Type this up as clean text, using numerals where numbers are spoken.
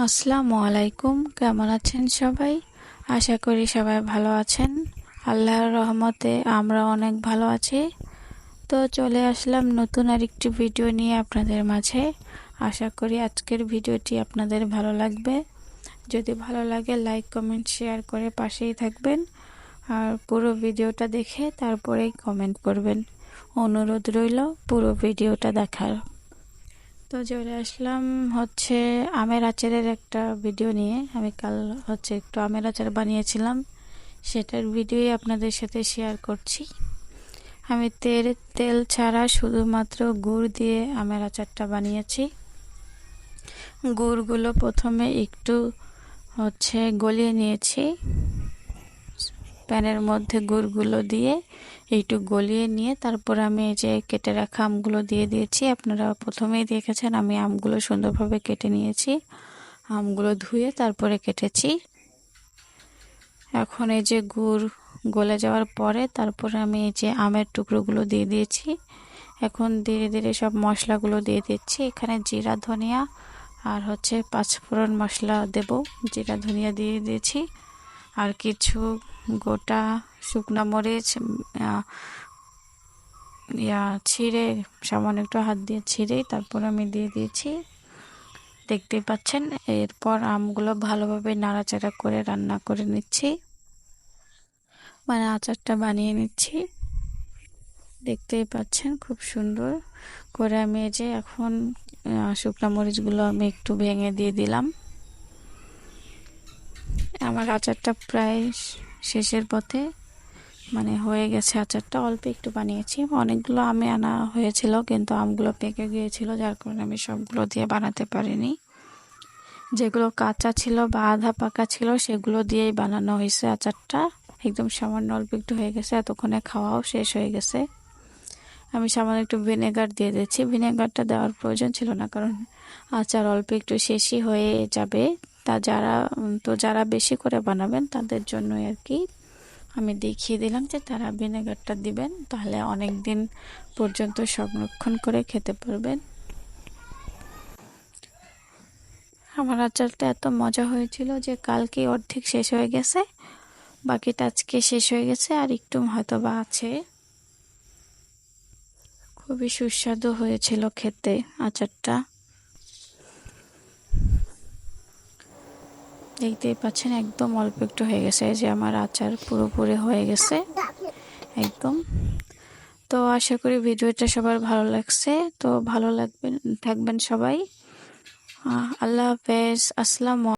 আসসালামু আলাইকুম। কেমন আছেন সবাই? আশা করি সবাই ভালো আছেন। আল্লাহর রহমতে আমরা অনেক ভালো আছি। তো চলে আসলাম নতুন আরেকটি ভিডিও নিয়ে আপনাদের মাঝে। আশা করি আজকের ভিডিওটি আপনাদের ভালো লাগবে। যদি ভালো লাগে লাইক কমেন্ট শেয়ার করে পাশেই থাকবেন, আর পুরো ভিডিওটা দেখে তারপরেই কমেন্ট করবেন। অনুরোধ রইল পুরো ভিডিওটা দেখার। তো চলে আসলাম আমের আচারের একটা ভিডিও নিয়ে। আমি কাল একটু আমের আচার বানিয়েছিলাম, সেটার ভিডিওই আপনাদের সাথে শেয়ার করছি। আমি তেল ছাড়া শুধুমাত্র গুড় দিয়ে আমের আচারটা বানিয়েছি। গুড়গুলো প্রথমে একটু গলিয়ে নিয়েছি। প্যানের মধ্যে গুড়গুলো দিয়ে একটু গলিয়ে নিয়ে তারপর আমি এই যে কেটে রাখা আমগুলো দিয়ে দিয়েছি। আপনারা প্রথমেই দেখেছেন আমি আমগুলো সুন্দরভাবে কেটে নিয়েছি। আমগুলো ধুয়ে তারপরে কেটেছি। এখন এই যে গুড় গলে যাওয়ার পরে তারপরে আমি এই যে আমের টুকরোগুলো দিয়ে দিয়েছি। এখন ধীরে ধীরে সব মশলাগুলো দিয়ে দিচ্ছি। এখানে জিরা ধনিয়া আর পাঁচফোড়ন মশলা দেব। জিরা ধনিয়া দিয়ে দিয়েছি, আর কিছু গোটা শুকনা মরিচ ছিঁড়ে সামান্য একটু হাত দিয়ে ছিঁড়েই তারপর আমি দিয়ে দিয়েছি। দেখতেই পাচ্ছেন। এরপর আমগুলো ভালোভাবে নাড়াচাড়া করে রান্না করে নিচ্ছি, মানে আচারটা বানিয়ে নিচ্ছি। দেখতেই পাচ্ছেন খুব সুন্দর করে আমি এই যে এখন শুকনা মরিচগুলো আমি একটু ভেঙে দিয়ে দিলাম। আমার আচারটা প্রায় শেষের পথে, মানে হয়ে গেছে। আচারটা অল্প একটু বানিয়েছি, অনেকগুলো আমে আনা হয়েছিল কিন্তু আমগুলো পেকে গিয়েছিল, যার কারণে আমি সবগুলো দিয়ে বানাতে পারিনি। যেগুলো কাঁচা ছিল বা আধা পাকা ছিল সেগুলো দিয়েই বানানো হয়েছে আচারটা। একদম সামান্য অল্প একটু হয়ে গেছে, এতক্ষণে খাওয়াও শেষ হয়ে গেছে। আমি সামান্য একটু ভিনেগার দিয়ে দিচ্ছি। ভিনেগারটা দেওয়ার প্রয়োজন ছিল না, কারণ আচার অল্প একটু শেষই হয়ে যাবে। যারা বেশি করে বানাবেন তাদের জন্যই আর কি আমি দেখিয়ে দিলাম যে তারা ভিনেগারটা দিবেন, তাহলে অনেক দিন পর্যন্ত সংরক্ষণ করে খেতে পারবেন। আমার আচারটা এত মজা হয়েছিল যে কালকে অর্ধেক শেষ হয়ে গেছে, বাকিটা আজকে শেষ হয়ে গেছে, আর একটু হয়তো বা আছে। খুবই সুস্বাদু হয়েছিল খেতে আচারটা। দেখতেই পাচ্ছেন একদম অল্প একটু হয়ে গেছে, যে আমার আচার পুরোপুরি হয়ে গেছে একদম। তো আশা করি ভিডিওটা সবার ভালো লাগছে। তো ভালো থাকবেন সবাই। আল্লাহ হাফেজ। আসসালামু